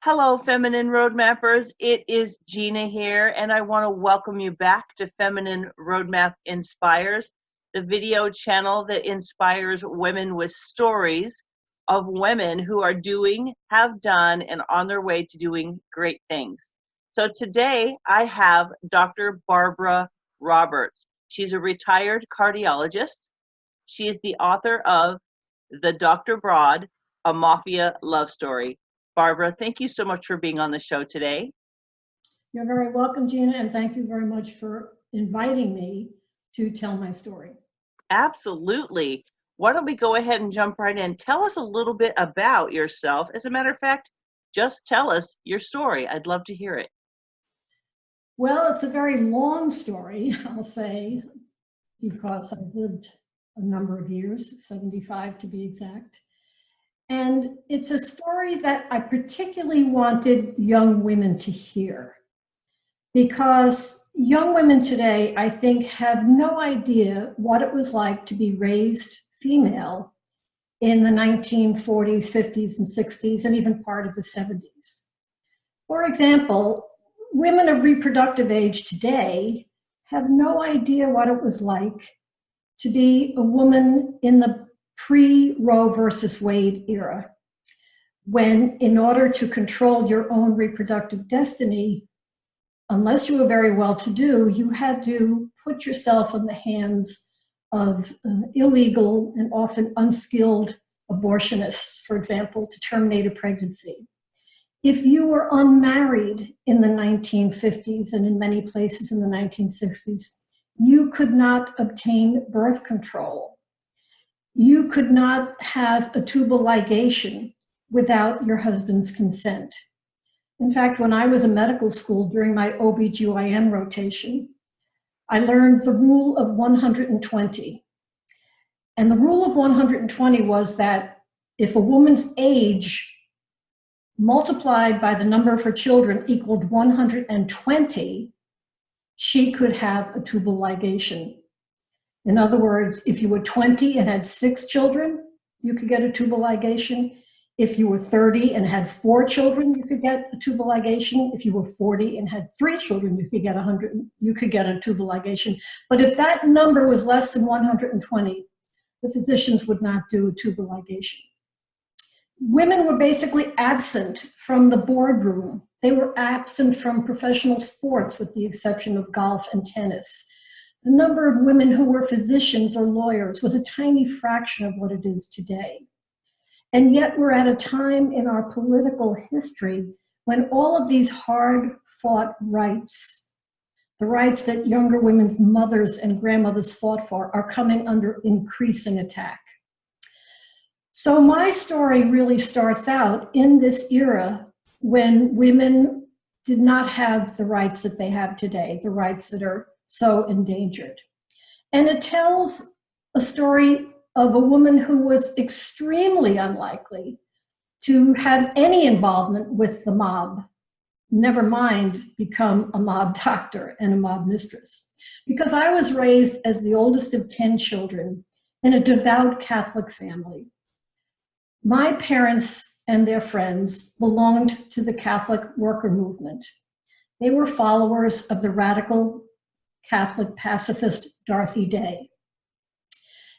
Hello, Feminine Roadmappers. It is Gina here, and I want to welcome you back to Feminine Roadmap Inspires, the video channel that inspires women with stories of women who are doing, have done, and on their way to doing great things. So today I have Dr. Barbara Roberts. She's a retired cardiologist. She is the author of The Dr. Broad, a Mafia Love Story. Barbara, thank you so much for being on the show today. You're very welcome, Gina, and thank you very much for inviting me to tell my story. Absolutely. Why don't we go ahead and jump right in? Tell us a little bit about yourself. As a matter of fact, just tell us your story. I'd love to hear it. Well, it's a very long story, I'll say, because I've lived a number of years, 75 to be exact. And it's a story that I particularly wanted young women to hear, because young women today, I think, have no idea what it was like to be raised female in the 1940s, 50s, and 60s, and even part of the 70s. For example, women of reproductive age today have no idea what it was like to be a woman in the pre-Roe versus Wade era, when in order to control your own reproductive destiny, unless you were very well-to-do, you had to put yourself in the hands of illegal and often unskilled abortionists, for example, to terminate a pregnancy. If you were unmarried in the 1950s and in many places in the 1960s, you could not obtain birth control. You could not have a tubal ligation without your husband's consent. In fact, when I was in medical school during my OBGYN rotation, I learned the rule of 120. And the rule of 120 was that if a woman's age multiplied by the number of her children equaled 120, she could have a tubal ligation. In other words, if you were 20 and had 6 children, you could get a tubal ligation. If you were 30 and had 4 children, you could get a tubal ligation. If you were 40 and had 3 children, you could get a tubal ligation. But if that number was less than 120, the physicians would not do a tubal ligation. Women were basically absent from the boardroom. They were absent from professional sports, with the exception of golf and tennis. The number of women who were physicians or lawyers was a tiny fraction of what it is today. And yet we're at a time in our political history when all of these hard-fought rights, the rights that younger women's mothers and grandmothers fought for, are coming under increasing attack. So my story really starts out in this era when women did not have the rights that they have today, the rights that are so endangered. And it tells a story of a woman who was extremely unlikely to have any involvement with the mob, never mind become a mob doctor and a mob mistress. Because I was raised as the oldest of 10 children in a devout Catholic family. My parents and their friends belonged to the Catholic worker movement. They were followers of the radical Catholic pacifist Dorothy Day.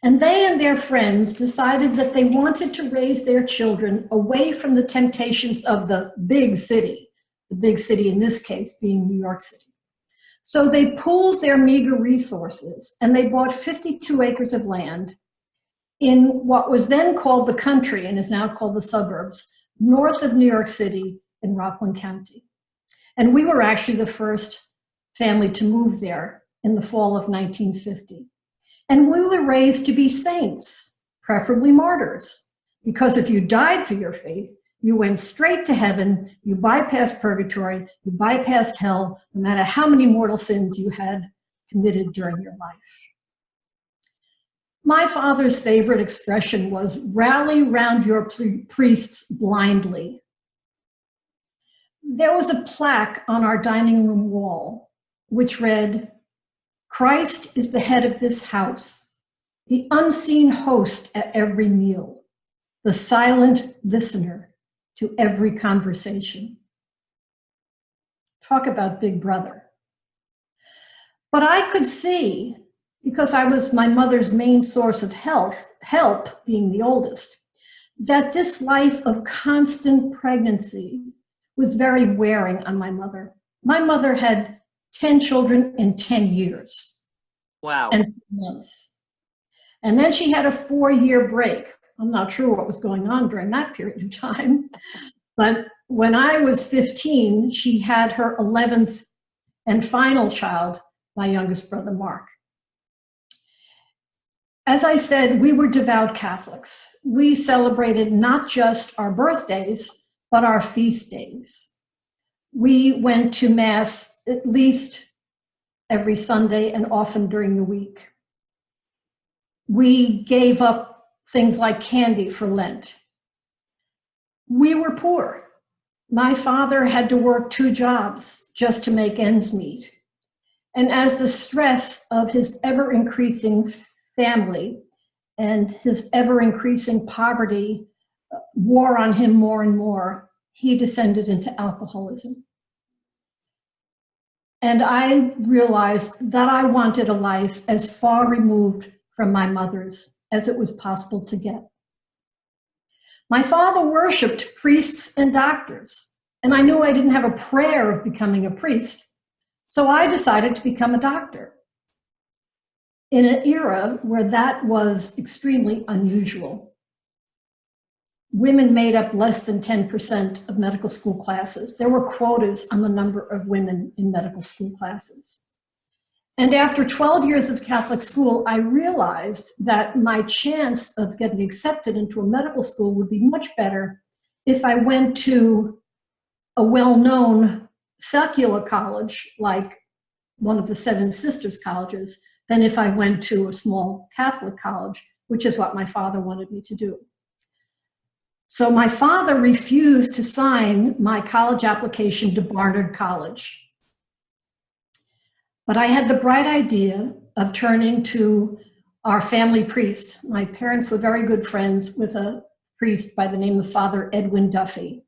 And they and their friends decided that they wanted to raise their children away from the temptations of the big city in this case being New York City. So they pooled their meager resources and they bought 52 acres of land in what was then called the country and is now called the suburbs, north of New York City in Rockland County. And we were actually the first family to move there in the fall of 1950. And we were raised to be saints, preferably martyrs, because if you died for your faith, you went straight to heaven, you bypassed purgatory, you bypassed hell, no matter how many mortal sins you had committed during your life. My father's favorite expression was, "Rally round your priests blindly." There was a plaque on our dining room wall which read, "Christ is the head of this house, the unseen host at every meal, the silent listener to every conversation. Talk about Big Brother. But I could see, because I was my mother's main source of help being the oldest, that this life of constant pregnancy was very wearing on my mother. My mother had 10 children in 10 years. Wow. And 2 months. And then she had a 4-year break. I'm not sure what was going on during that period of time. But when I was 15, she had her 11th and final child, my youngest brother, Mark. As I said, we were devout Catholics. We celebrated not just our birthdays, but our feast days. We went to Mass at least every Sunday and often during the week. We gave up things like candy for Lent. We were poor. My father had to work 2 jobs just to make ends meet. And as the stress of his ever-increasing family and his ever-increasing poverty wore on him more and more, he descended into alcoholism. And I realized that I wanted a life as far removed from my mother's as it was possible to get. My father worshiped priests and doctors, and I knew I didn't have a prayer of becoming a priest, so I decided to become a doctor in an era where that was extremely unusual. Women made up less than 10% of medical school classes. There were quotas on the number of women in medical school classes. And after 12 years of Catholic school, I realized that my chance of getting accepted into a medical school would be much better if I went to a well-known secular college, like one of the Seven Sisters colleges, than if I went to a small Catholic college, which is what my father wanted me to do. So my father refused to sign my college application to Barnard College. But I had the bright idea of turning to our family priest. My parents were very good friends with a priest by the name of Father Edwin Duffy.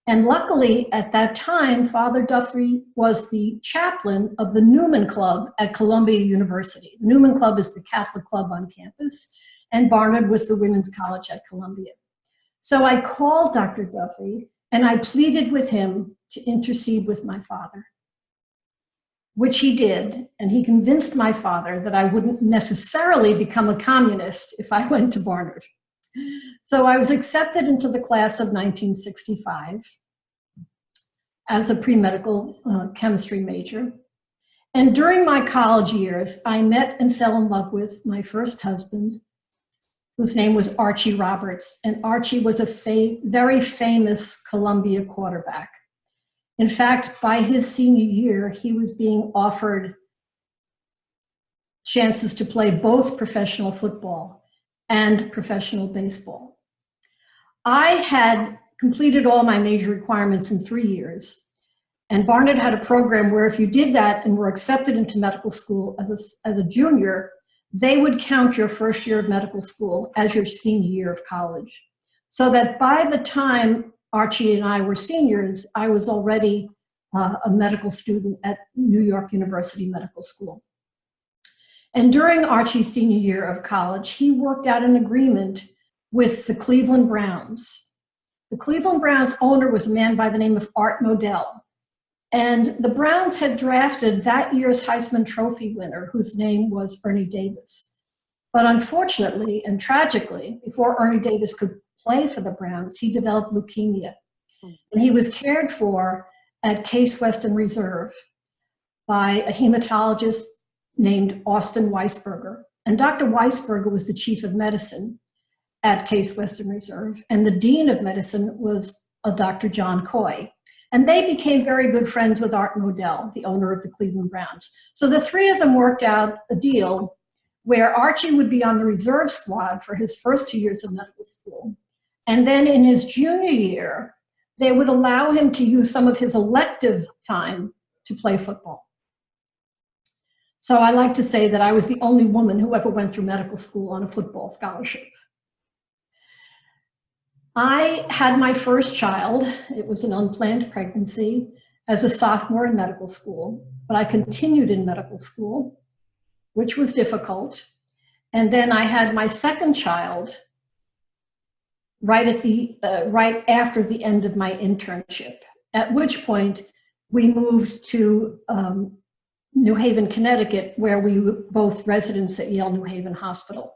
And luckily, at that time, Father Duffy was the chaplain of the Newman Club at Columbia University. The Newman Club is the Catholic club on campus, and Barnard was the women's college at Columbia. So I called Dr. Duffy, and I pleaded with him to intercede with my father, which he did, and he convinced my father that I wouldn't necessarily become a communist if I went to Barnard. So I was accepted into the class of 1965 as a pre-medical chemistry major. And during my college years, I met and fell in love with my first husband, whose name was Archie Roberts. And Archie was a very famous Columbia quarterback. In fact, by his senior year, he was being offered chances to play both professional football and professional baseball. I had completed all my major requirements in 3 years, and Barnard had a program where if you did that and were accepted into medical school as a junior, they would count your first year of medical school as your senior year of college. So that by the time Archie and I were seniors, I was already a medical student at New York University Medical School. And during Archie's senior year of college, he worked out an agreement with the Cleveland Browns. The Cleveland Browns owner was a man by the name of Art Modell. And the Browns had drafted that year's Heisman Trophy winner, whose name was Ernie Davis. But unfortunately and tragically, before Ernie Davis could play for the Browns, he developed leukemia. And he was cared for at Case Western Reserve by a hematologist named Austin Weisberger. And Dr. Weisberger was the chief of medicine at Case Western Reserve. And the dean of medicine was a Dr. John Coy. And they became very good friends with Art Modell, the owner of the Cleveland Browns. So the three of them worked out a deal where Archie would be on the reserve squad for his first 2 years of medical school. And then in his junior year, they would allow him to use some of his elective time to play football. So I like to say that I was the only woman who ever went through medical school on a football scholarship. I had my first child. It was an unplanned pregnancy as a sophomore in medical school, but I continued in medical school, which was difficult. And then I had my second child right after the end of my internship, at which point we moved to New Haven, Connecticut, where we were both residents at Yale New Haven Hospital.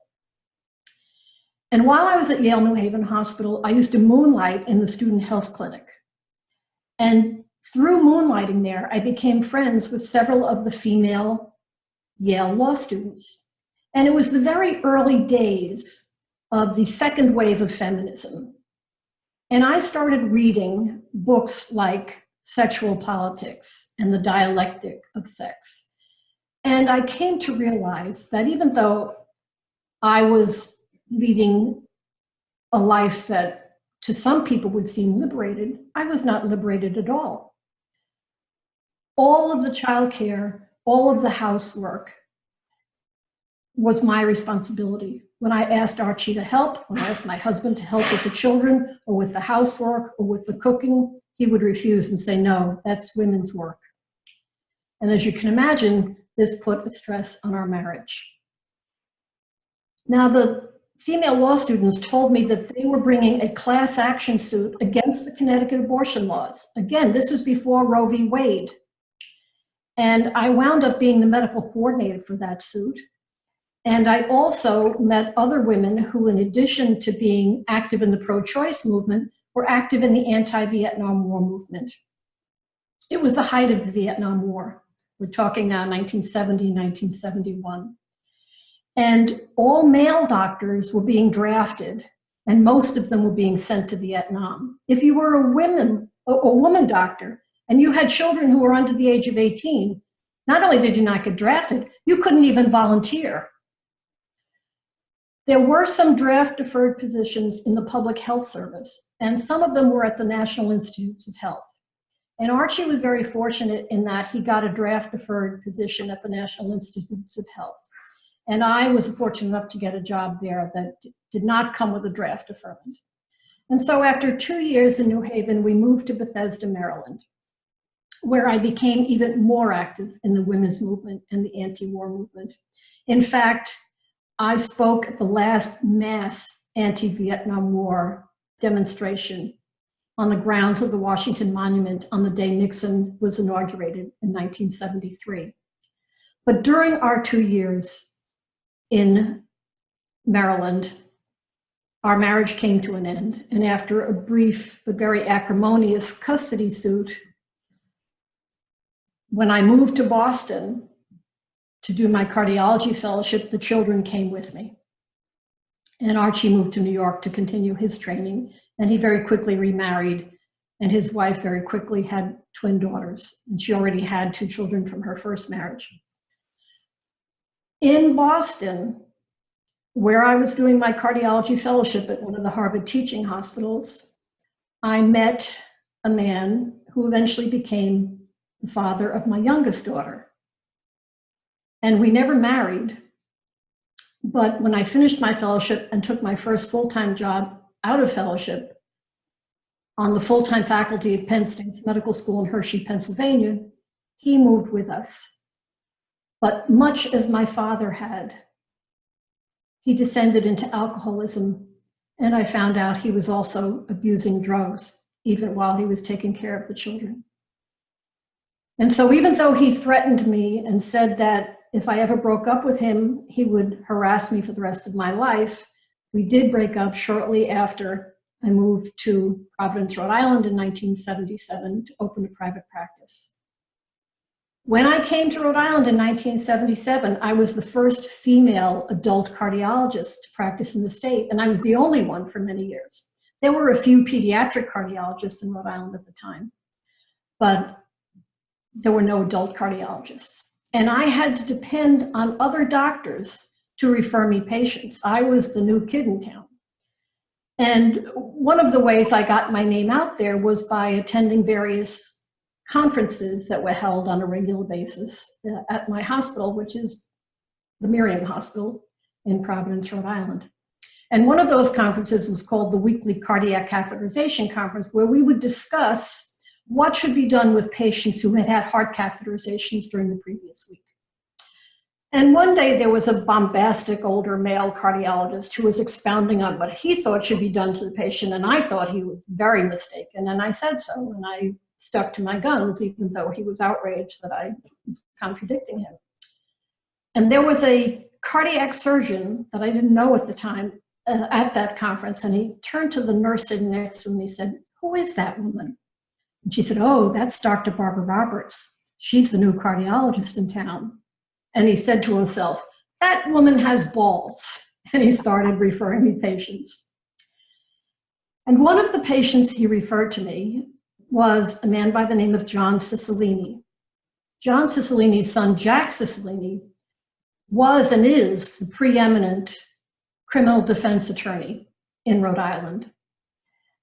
And while I was at Yale New Haven Hospital, I used to moonlight in the student health clinic. And through moonlighting there, I became friends with several of the female Yale law students. And it was the very early days of the second wave of feminism. And I started reading books like Sexual Politics and the Dialectic of Sex. And I came to realize that even though I was leading a life that to some people would seem liberated, I was not liberated at all. All of the childcare, all of the housework was my responsibility. When I asked Archie to help, when I asked my husband to help with the children or with the housework or with the cooking, he would refuse and say, no, that's women's work. And as you can imagine, this put a stress on our marriage. Now, the female law students told me that they were bringing a class action suit against the Connecticut abortion laws. Again, this was before Roe v. Wade. And I wound up being the medical coordinator for that suit. And I also met other women who, in addition to being active in the pro-choice movement, were active in the anti-Vietnam War movement. It was the height of the Vietnam War. We're talking now 1970, 1971. And all male doctors were being drafted, and most of them were being sent to Vietnam. If you were a woman doctor, and you had children who were under the age of 18, not only did you not get drafted, you couldn't even volunteer. There were some draft deferred positions in the public health service, and some of them were at the National Institutes of Health. And Archie was very fortunate in that he got a draft deferred position at the National Institutes of Health. And I was fortunate enough to get a job there that did not come with a draft deferment. And so after 2 years in New Haven, we moved to Bethesda, Maryland, where I became even more active in the women's movement and the anti-war movement. In fact, I spoke at the last mass anti-Vietnam War demonstration on the grounds of the Washington Monument on the day Nixon was inaugurated in 1973. But during our 2 years in Maryland, our marriage came to an end. And after a brief but very acrimonious custody suit, when I moved to Boston to do my cardiology fellowship, the children came with me. And Archie moved to New York to continue his training, and he very quickly remarried, and his wife very quickly had twin daughters, and she already had 2 children from her first marriage. In Boston, where I was doing my cardiology fellowship at one of the Harvard teaching hospitals, I met a man who eventually became the father of my youngest daughter. And we never married, but when I finished my fellowship and took my first full-time job out of fellowship on the full-time faculty at Penn State's Medical School in Hershey, Pennsylvania, he moved with us. But much as my father had, he descended into alcoholism, and I found out he was also abusing drugs, even while he was taking care of the children. And so even though he threatened me and said that if I ever broke up with him, he would harass me for the rest of my life, we did break up shortly after I moved to Providence, Rhode Island in 1977 to open a private practice. When I came to Rhode Island in 1977, I was the first female adult cardiologist to practice in the state, and I was the only one for many years. There were a few pediatric cardiologists in Rhode Island at the time, but there were no adult cardiologists. And I had to depend on other doctors to refer me patients. I was the new kid in town. And one of the ways I got my name out there was by attending various conferences that were held on a regular basis at my hospital, which is the Miriam Hospital in Providence, Rhode Island. And one of those conferences was called the Weekly Cardiac Catheterization Conference, where we would discuss what should be done with patients who had had heart catheterizations during the previous week. And one day there was a bombastic older male cardiologist who was expounding on what he thought should be done to the patient, and I thought he was very mistaken, and I said so, and I stuck to my guns, even though he was outraged that I was contradicting him. And there was a cardiac surgeon that I didn't know at the time at that conference, and he turned to the nurse sitting next to him and he said, "Who is that woman?" And she said, "Oh, that's Dr. Barbara Roberts. She's the new cardiologist in town." And he said to himself, "That woman has balls." And he started referring me patients. And one of the patients he referred to me was a man by the name of John Cicilline. John Cicillini's son, Jack Cicilline, was and is the preeminent criminal defense attorney in Rhode Island.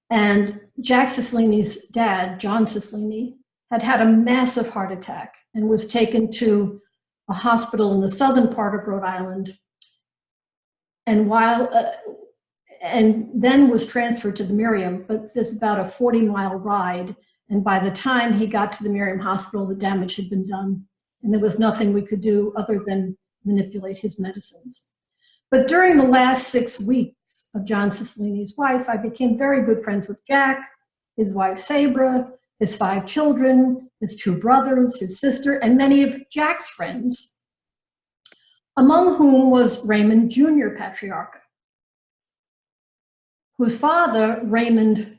And Jack Cicillini's dad, John Cicilline, had had a massive heart attack and was taken to a hospital in the southern part of Rhode Island, and then was transferred to the Miriam, but there's about a 40-mile ride, and by the time he got to the Miriam Hospital, the damage had been done, and there was nothing we could do other than manipulate his medicines. But during the last 6 weeks of John Cicillini's wife, I became very good friends with Jack, his wife Sabra, his 5 children, his 2 brothers, his sister, and many of Jack's friends, among whom was Raymond Jr. Patriarca, whose father, Raymond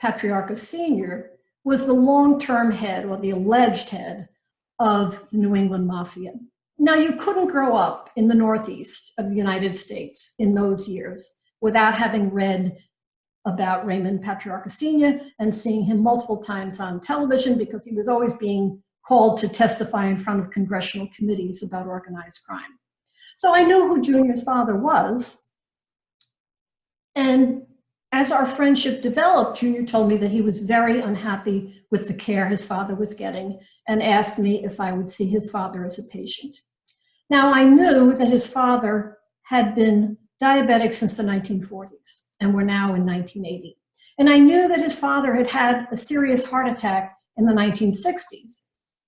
Patriarca Sr., was the long-term head, or the alleged head, of the New England Mafia. Now, you couldn't grow up in the Northeast of the United States in those years without having read about Raymond Patriarca Sr. and seeing him multiple times on television, because he was always being called to testify in front of congressional committees about organized crime. So I knew who Junior's father was. And as our friendship developed, Junior told me that he was very unhappy with the care his father was getting and asked me if I would see his father as a patient. Now, I knew that his father had been diabetic since the 1940s, and we're now in 1980. And I knew that his father had had a serious heart attack in the 1960s,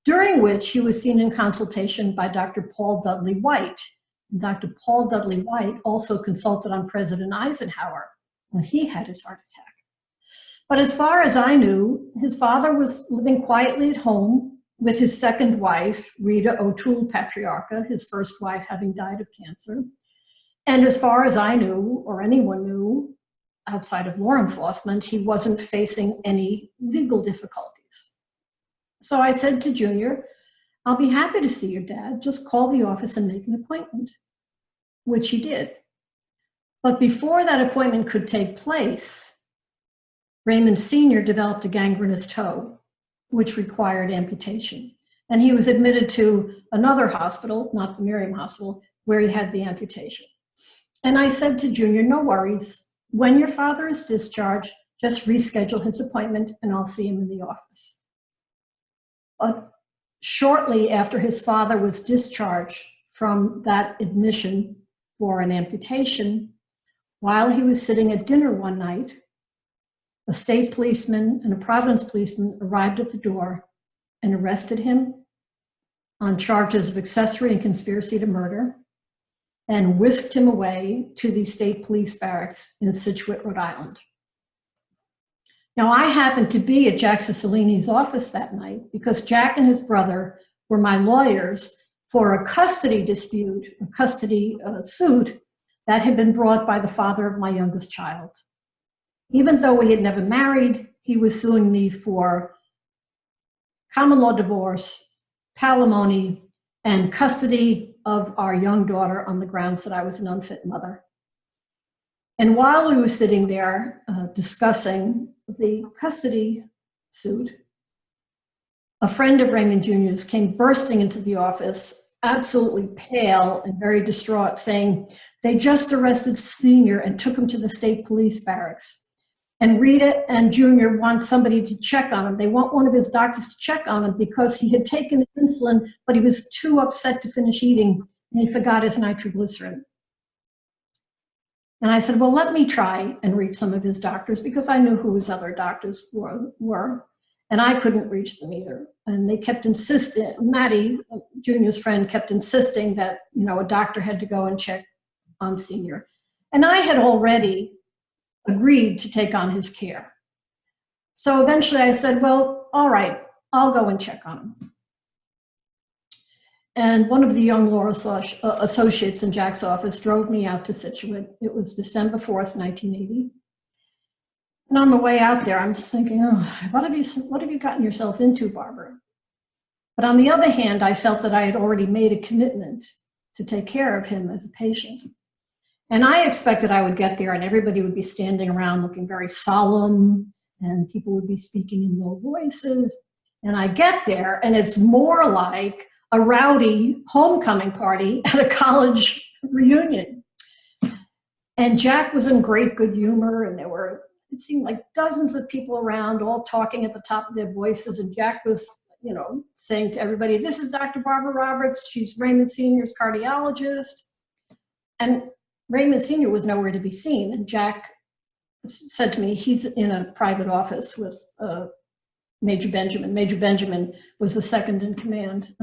during which he was seen in consultation by Dr. Paul Dudley White. And Dr. Paul Dudley White also consulted on President Eisenhower when he had his heart attack. But as far as I knew, his father was living quietly at home with his second wife, Rita O'Toole Patriarca, his first wife having died of cancer. And as far as I knew, or anyone knew, outside of law enforcement, he wasn't facing any legal difficulties. So I said to Junior, "I'll be happy to see your dad. Just call the office and make an appointment," which he did. But before that appointment could take place, Raymond Sr. developed a gangrenous toe, which required amputation. And he was admitted to another hospital, not the Miriam Hospital, where he had the amputation. And I said to Junior, "No worries. When your father is discharged, just reschedule his appointment and I'll see him in the office." But shortly after his father was discharged from that admission for an amputation, while he was sitting at dinner one night, a state policeman and a Providence policeman arrived at the door and arrested him on charges of accessory and conspiracy to murder, and whisked him away to the state police barracks in Scituate, Rhode Island. Now, I happened to be at Jack Cicillini's office that night because Jack and his brother were my lawyers for a custody dispute, a custody suit that had been brought by the father of my youngest child. Even though we had never married, he was suing me for common law divorce, palimony, and custody of our young daughter on the grounds that I was an unfit mother. And while we were sitting there discussing the custody suit, a friend of Raymond Jr.'s came bursting into the office, absolutely pale and very distraught, saying, "They just arrested Senior and took him to the state police barracks. And Rita and Junior want somebody to check on him. They want one of his doctors to check on him because he had taken insulin, but he was too upset to finish eating and he forgot his nitroglycerin." And I said, well, let me try and reach some of his doctors, because I knew who his other doctors were, and I couldn't reach them either. And they kept insisting, Maddie, Junior's friend, kept insisting that, you know, a doctor had to go and check on Senior. And I had already agreed to take on his care. So eventually I said, well, all right, I'll go and check on him. And one of the young law associates in Jack's office drove me out to Scituate. It was December 4th, 1980. And on the way out there, I'm just thinking, oh, what have you gotten yourself into, Barbara? But on the other hand, I felt that I had already made a commitment to take care of him as a patient. And I expected I would get there and everybody would be standing around looking very solemn, and people would be speaking in low voices. And I get there and it's more like a rowdy homecoming party at a college reunion. And Jack was in great good humor, and there were, it seemed like, dozens of people around, all talking at the top of their voices. And Jack was, you know, saying to everybody, this is Dr. Barbara Roberts. She's Raymond Sr.'s cardiologist. And Raymond Sr. was nowhere to be seen. And Jack said to me, he's in a private office with Major Benjamin. Major Benjamin was the second in command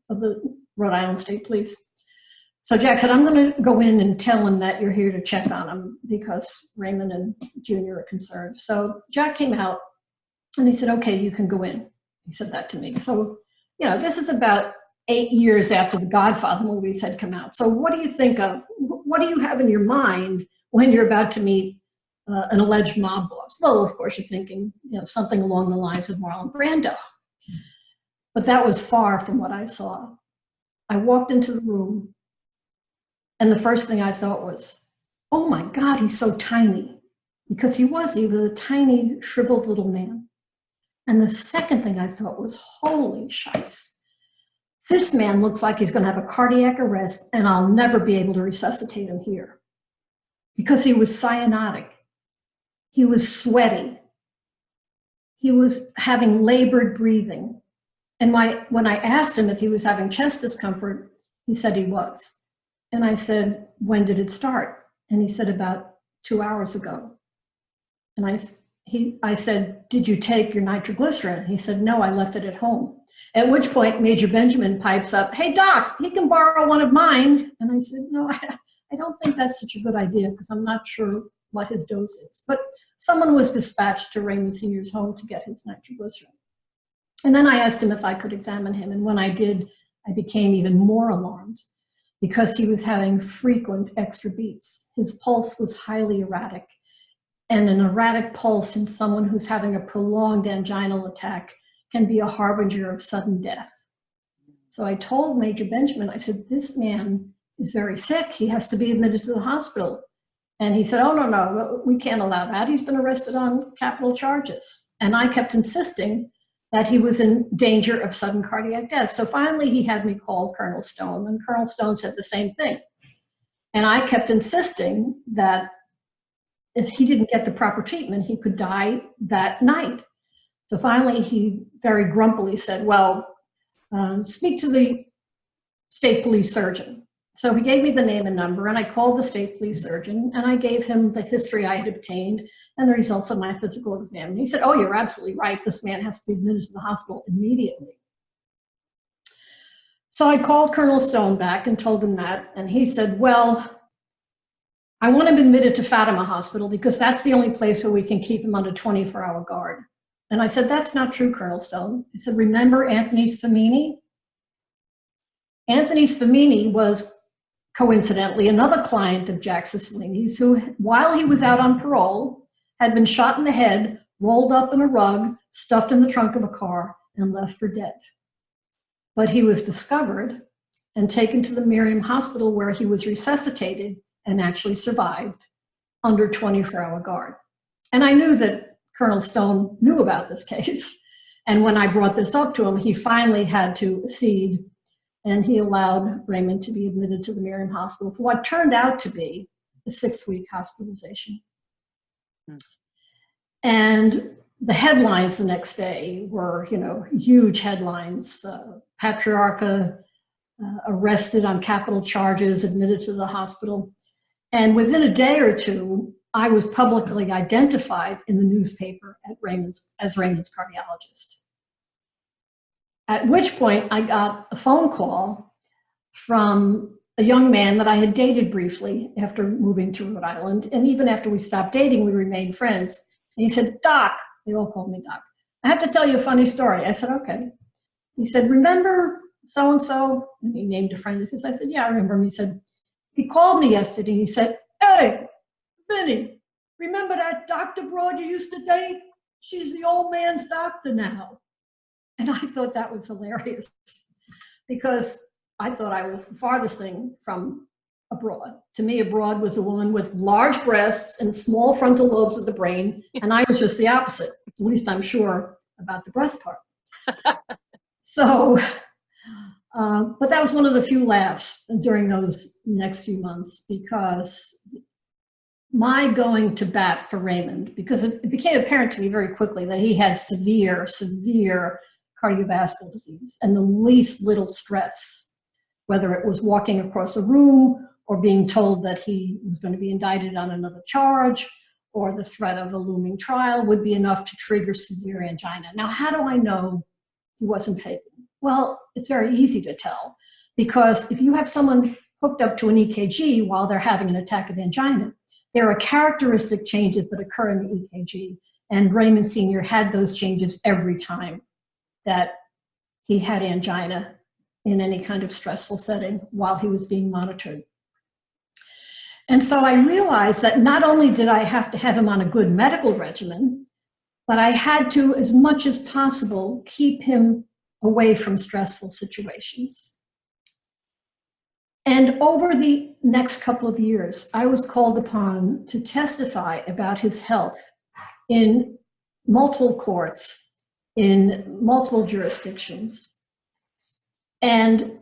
of the Rhode Island State Police. So Jack said, I'm going to go in and tell him that you're here to check on him because Raymond and Junior are concerned. So Jack came out and he said, okay, you can go in. He said that to me. So, you know, this is about 8 years after the Godfather movies had come out. So what do you think of, what do you have in your mind when you're about to meet an alleged mob boss? Well, of course, you're thinking, you know, something along the lines of Marlon Brando. But that was far from what I saw. I walked into the room, and the first thing I thought was, oh my God, he's so tiny. Because he was a tiny, shriveled little man. And the second thing I thought was, holy shice. This man looks like he's going to have a cardiac arrest, and I'll never be able to resuscitate him here. Because he was cyanotic. He was sweaty. He was having labored breathing. And when I asked him if he was having chest discomfort, he said he was. And I said, when did it start? And he said, about 2 hours ago. And I said, did you take your nitroglycerin? He said, no, I left it at home. At which point Major Benjamin pipes up, hey doc, he can borrow one of mine. And I said, no, I don't think that's such a good idea because I'm not sure what his dose is. But someone was dispatched to Raymond Sr.'s home to get his nitroglycerin. And then I asked him if I could examine him. And when I did, I became even more alarmed because he was having frequent extra beats. His pulse was highly erratic. And an erratic pulse in someone who's having a prolonged anginal attack can be a harbinger of sudden death. So I told Major Benjamin, I said, this man is very sick. He has to be admitted to the hospital. And he said, oh, no, we can't allow that. He's been arrested on capital charges. And I kept insisting that he was in danger of sudden cardiac death. So finally he had me call Colonel Stone, and Colonel Stone said the same thing. And I kept insisting that if he didn't get the proper treatment, he could die that night. So finally he very grumpily said, well, speak to the state police surgeon. So he gave me the name and number, and I called the state police surgeon, and I gave him the history I had obtained and the results of my physical exam. And he said, oh, you're absolutely right. This man has to be admitted to the hospital immediately. So I called Colonel Stone back and told him that, and he said, well, I want him admitted to Fatima Hospital because that's the only place where we can keep him under 24-hour guard. And I said, that's not true, Colonel Stone. He said, remember Anthony Sfamini? Anthony Sfamini was coincidentally another client of Jack Cicilline's who, while he was out on parole, had been shot in the head, rolled up in a rug, stuffed in the trunk of a car, and left for dead. But he was discovered and taken to the Miriam Hospital where he was resuscitated and actually survived under 24-hour guard. And I knew that Colonel Stone knew about this case. And when I brought this up to him, he finally had to accede, and he allowed Raymond to be admitted to the Miriam Hospital for what turned out to be a 6-week hospitalization. And the headlines the next day were, you know, huge headlines. Patriarca arrested on capital charges, admitted to the hospital. And within a day or two, I was publicly identified in the newspaper as Raymond's cardiologist. At which point I got a phone call from a young man that I had dated briefly after moving to Rhode Island. And even after we stopped dating, we remained friends. And he said, "Doc," they all called me Doc, "I have to tell you a funny story." I said, "Okay." He said, "Remember so-and-so?" And he named a friend of his. I said, "Yeah, I remember him." He said, "He called me yesterday." He said, "Hey, Vinny, remember that Dr. Broad you used to date? She's the old man's doctor now." And I thought that was hilarious because I thought I was the farthest thing from a broad. To me, a broad was a woman with large breasts and small frontal lobes of the brain, and I was just the opposite. At least I'm sure about the breast part. So, but that was one of the few laughs during those next few months, because my going to bat for Raymond, because it became apparent to me very quickly that he had severe, severe cardiovascular disease, and the least little stress, whether it was walking across a room or being told that he was going to be indicted on another charge or the threat of a looming trial, would be enough to trigger severe angina. Now, how do I know he wasn't faking? Well, it's very easy to tell, because if you have someone hooked up to an EKG while they're having an attack of angina, there are characteristic changes that occur in the EKG, and Raymond Sr. had those changes every time that he had angina in any kind of stressful setting while he was being monitored. And so I realized that not only did I have to have him on a good medical regimen, but I had to, as much as possible, keep him away from stressful situations. And over the next couple of years, I was called upon to testify about his health in multiple courts, in multiple jurisdictions. And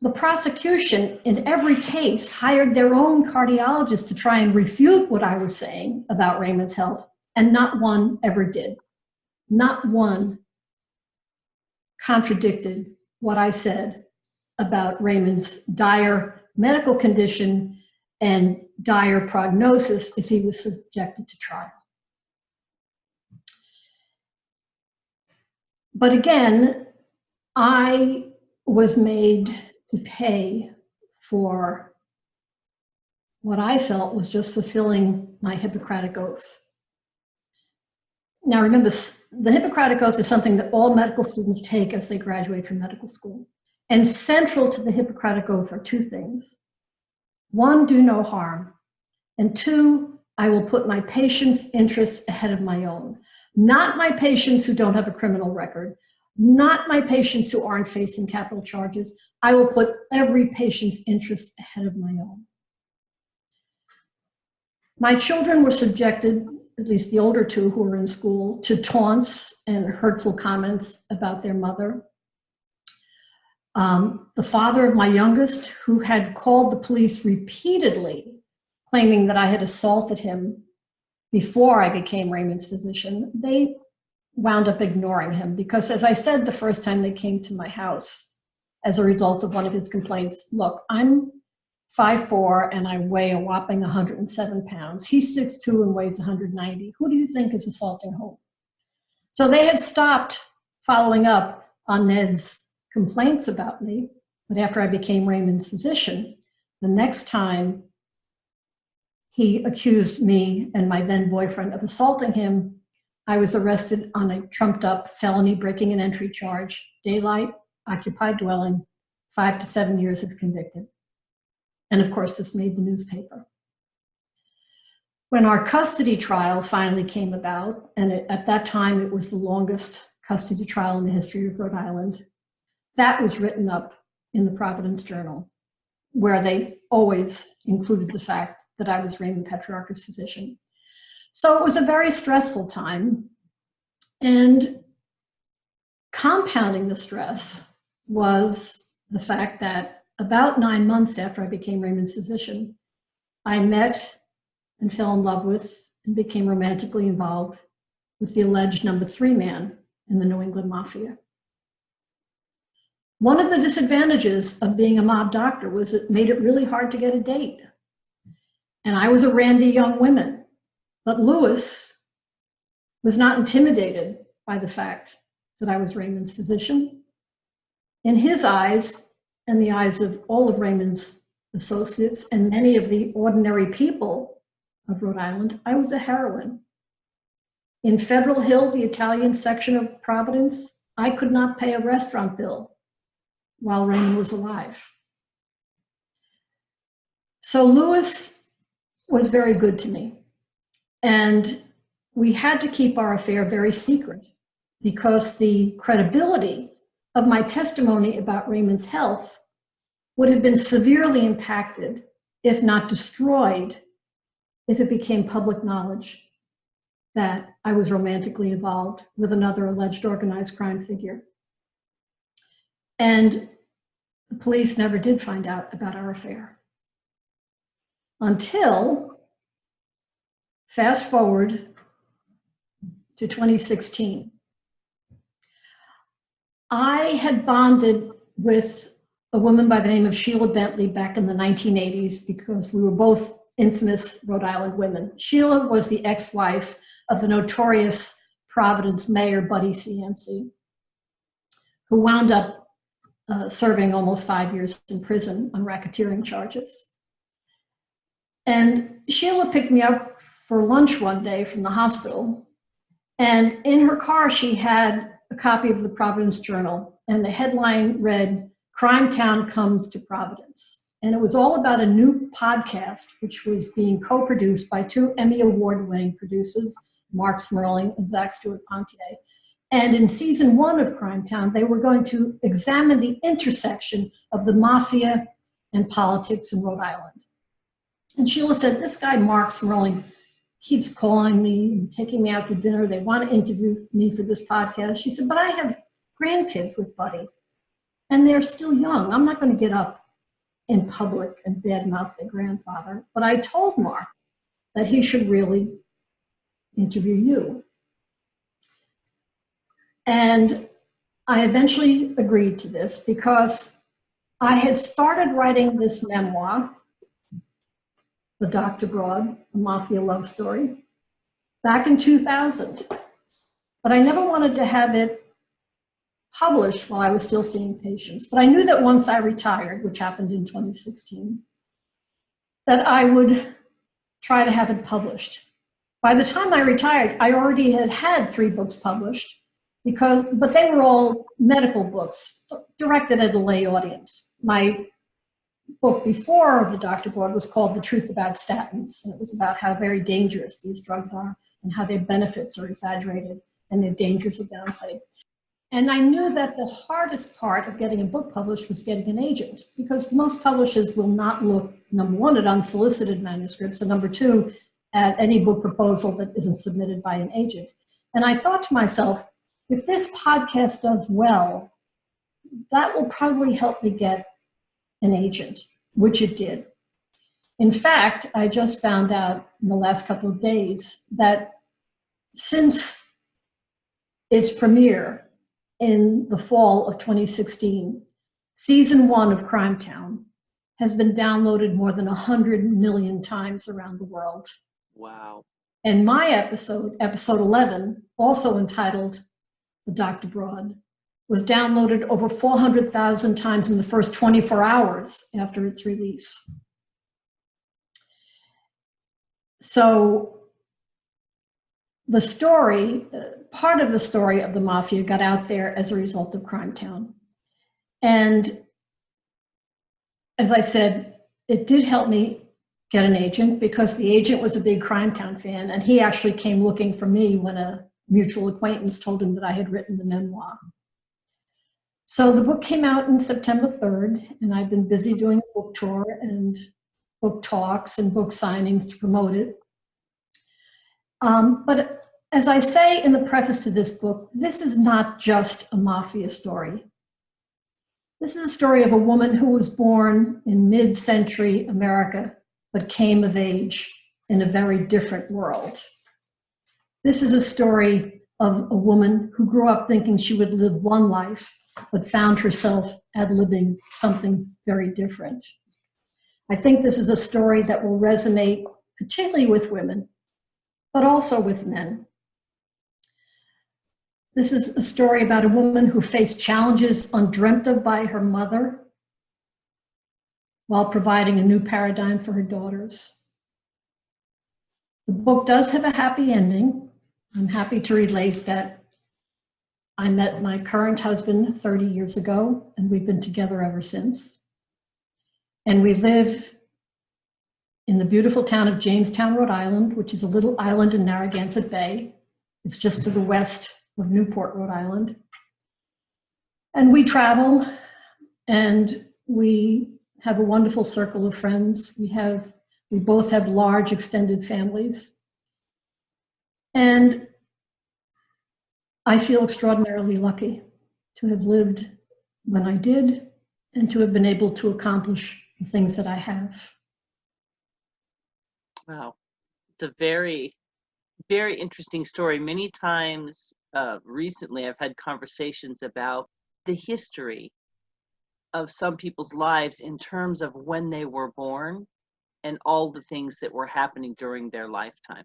the prosecution in every case hired their own cardiologist to try and refute what I was saying about Raymond's health, and not one ever did. Not one contradicted what I said about Raymond's dire medical condition and dire prognosis if he was subjected to trial. But again, I was made to pay for what I felt was just fulfilling my Hippocratic oath. Now remember, the Hippocratic oath is something that all medical students take as they graduate from medical school. And central to the Hippocratic oath are two things. One, do no harm. And two, I will put my patient's interests ahead of my own. Not my patients who don't have a criminal record, not my patients who aren't facing capital charges. I will put every patient's interests ahead of my own. My children were subjected, at least the older two who were in school, to taunts and hurtful comments about their mother. The father of my youngest, who had called the police repeatedly, claiming that I had assaulted him before I became Raymond's physician, they wound up ignoring him because, as I said the first time they came to my house as a result of one of his complaints, look, I'm 5'4" and I weigh a whopping 107 pounds. He's 6'2" and weighs 190. Who do you think is assaulting whom? So they had stopped following up on Ned's complaints about me, but after I became Raymond's physician, the next time he accused me and my then boyfriend of assaulting him, I was arrested on a trumped up felony breaking and entry charge, daylight, occupied dwelling, 5 to 7 years if convicted. And of course, this made the newspaper. When our custody trial finally came about, and at that time it was the longest custody trial in the history of Rhode Island, that was written up in the Providence Journal, where they always included the fact that I was Raymond Patriarca's physician. So it was a very stressful time, and compounding the stress was the fact that about 9 months after I became Raymond's physician, I met and fell in love with and became romantically involved with the alleged number 3 man in the New England Mafia. One of the disadvantages of being a mob doctor was it made it really hard to get a date. And I was a randy young woman. But Lewis was not intimidated by the fact that I was Raymond's physician. In his eyes, and the eyes of all of Raymond's associates and many of the ordinary people of Rhode Island, I was a heroine. In Federal Hill, the Italian section of Providence, I could not pay a restaurant bill while Raymond was alive. So Lewis was very good to me. And we had to keep our affair very secret because the credibility of my testimony about Raymond's health would have been severely impacted, if not destroyed, if it became public knowledge that I was romantically involved with another alleged organized crime figure. And the police never did find out about our affair. Until, fast forward to 2016. I had bonded with a woman by the name of Sheila Bentley back in the 1980s because we were both infamous Rhode Island women. Sheila was the ex-wife of the notorious Providence mayor, Buddy CMC, who wound up serving almost 5 years in prison on racketeering charges. And Sheila picked me up for lunch one day from the hospital. And in her car, she had a copy of the Providence Journal. And the headline read, "Crime Town Comes to Providence." And it was all about a new podcast, which was being co-produced by two Emmy Award-winning producers, Mark Smerling and Zach Stewart-Pontier. And in season 1 of Crime Town, they were going to examine the intersection of the mafia and politics in Rhode Island. And Sheila said, "This guy, Mark Smerling, keeps calling me and taking me out to dinner. They want to interview me for this podcast." She said, "But I have grandkids with Buddy, and they're still young. I'm not going to get up in public and badmouth their grandfather." But I told Mark that he should really interview you. And I eventually agreed to this because I had started writing this memoir, The Dr. Broad, a Mafia Love Story, back in 2000. But I never wanted to have it published while I was still seeing patients. But I knew that once I retired, which happened in 2016, that I would try to have it published. By the time I retired, I already had 3 books published, but they were all medical books directed at a lay audience. My book before The Dr. Broad was called The Truth About Statins, and it was about how very dangerous these drugs are and how their benefits are exaggerated and their dangers are downplayed. And I knew that the hardest part of getting a book published was getting an agent, because most publishers will not look, number one, at unsolicited manuscripts, and number two, at any book proposal that isn't submitted by an agent. And I thought to myself, if this podcast does well, that will probably help me get an agent, which it did. In fact, I just found out in the last couple of days that since its premiere in the fall of 2016, season 1 of Crime Town has been downloaded more than 100 million times around the world. Wow. And my episode 11, also entitled The Dr. Broad, was downloaded over 400,000 times in the first 24 hours after its release. So the story, part of the story of the mafia got out there as a result of Crime Town. And as I said, it did help me get an agent because the agent was a big Crime Town fan, and he actually came looking for me when a mutual acquaintance told him that I had written the memoir. So the book came out on September 3rd, and I've been busy doing a book tour and book talks and book signings to promote it. But as I say in the preface to this book, this is not just a mafia story. This is a story of a woman who was born in mid-century America, but came of age in a very different world. This is a story of a woman who grew up thinking she would live one life, but found herself ad-libbing something very different. I think this is a story that will resonate particularly with women, but also with men. This is a story about a woman who faced challenges undreamt of by her mother while providing a new paradigm for her daughters. The book does have a happy ending. I'm happy to relate that I met my current husband 30 years ago, and we've been together ever since. And we live in the beautiful town of Jamestown, Rhode Island, which is a little island in Narragansett Bay. It's just to the west of Newport, Rhode Island. And we travel, and we have a wonderful circle of friends. We both have large extended families. And I feel extraordinarily lucky to have lived when I did and to have been able to accomplish the things that I have. Wow. It's a very, very interesting story. Many times recently, I've had conversations about the history of some people's lives in terms of when they were born and all the things that were happening during their lifetime.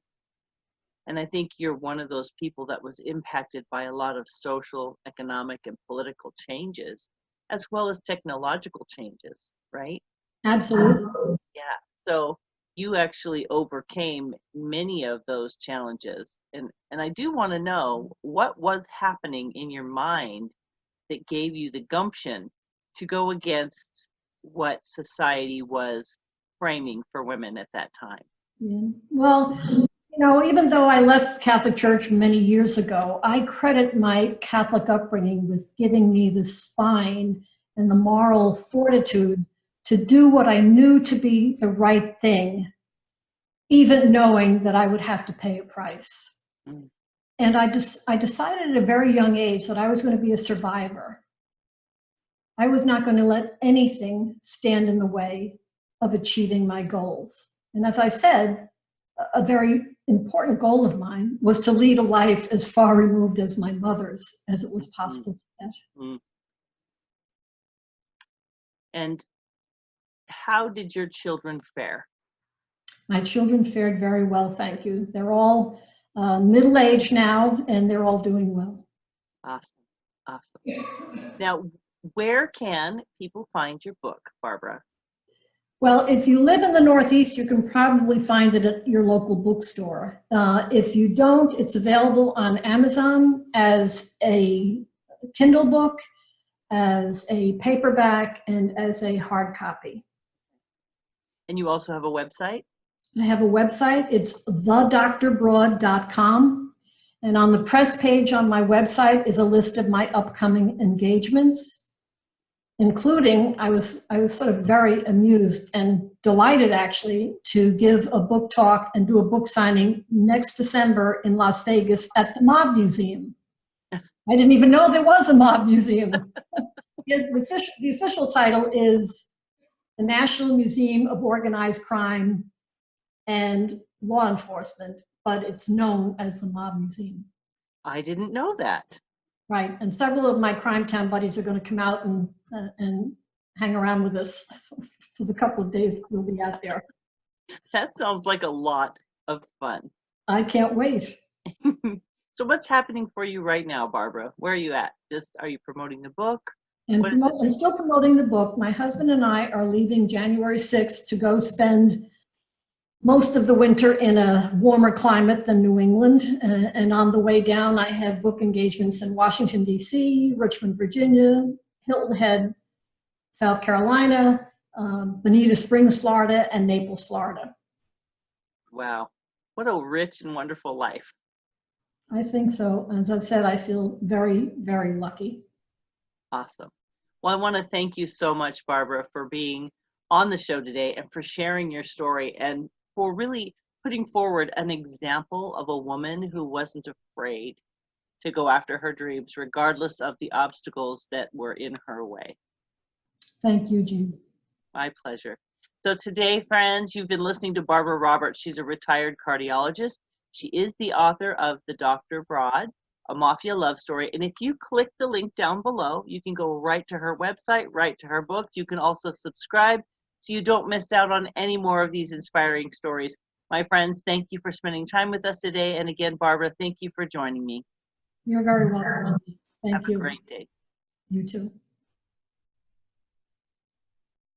And I think you're one of those people that was impacted by a lot of social, economic, and political changes, as well as technological changes, right? Absolutely. Yeah. So you actually overcame many of those challenges. And I do want to know what was happening in your mind that gave you the gumption to go against what society was framing for women at that time. Yeah. Well, even though I left Catholic Church many years ago, I credit my Catholic upbringing with giving me the spine and the moral fortitude to do what I knew to be the right thing, even knowing that I would have to pay a price. Mm. And I decided at a very young age that I was going to be a survivor. I was not going to let anything stand in the way of achieving my goals. And as I said, a very important goal of mine was to lead a life as far removed as my mother's as it was possible to get. Mm. And how did your children fare? My children fared very well, thank you. They're all middle-aged now, and they're all doing well. Awesome, awesome. Now, where can people find your book, Barbara? Well, if you live in the Northeast, you can probably find it at your local bookstore. If you don't, it's available on Amazon as a Kindle book, as a paperback, and as a hard copy. And you also have a website? I have a website. It's thedrbroad.com. And on the press page on my website is a list of my upcoming engagements, including, I was sort of very amused and delighted actually to give a book talk and do a book signing next December in Las Vegas at the Mob Museum. I didn't even know there was a Mob Museum. The official title is the National Museum of Organized Crime and Law Enforcement, but it's known as the Mob Museum. I didn't know that. Right, and several of my Crime Town buddies are going to come out and hang around with us for the couple of days we'll be out there. That sounds like a lot of fun. I can't wait. So what's happening for you right now, Barbara? Where are you at? Are you promoting the book? I'm still promoting the book. My husband and I are leaving January 6th to go spend most of the winter in a warmer climate than New England. And on the way down, I have book engagements in Washington, D.C., Richmond, Virginia, Hilton Head, South Carolina, Bonita Springs, Florida, and Naples, Florida. Wow. What a rich and wonderful life. I think so. As I said, I feel very, very lucky. Awesome. Well, I want to thank you so much, Barbara, for being on the show today and for sharing your story and for really putting forward an example of a woman who wasn't afraid to go after her dreams, regardless of the obstacles that were in her way. Thank you, Jean. My pleasure. So today, friends, you've been listening to Barbara Roberts. She's a retired cardiologist. She is the author of The Dr. Broad, a mafia love story. And if you click the link down below, you can go right to her website, right to her book. You can also subscribe so you don't miss out on any more of these inspiring stories. My friends, thank you for spending time with us today. And again, Barbara, thank you for joining me. You're very welcome. Have Thank a you. great day. You too.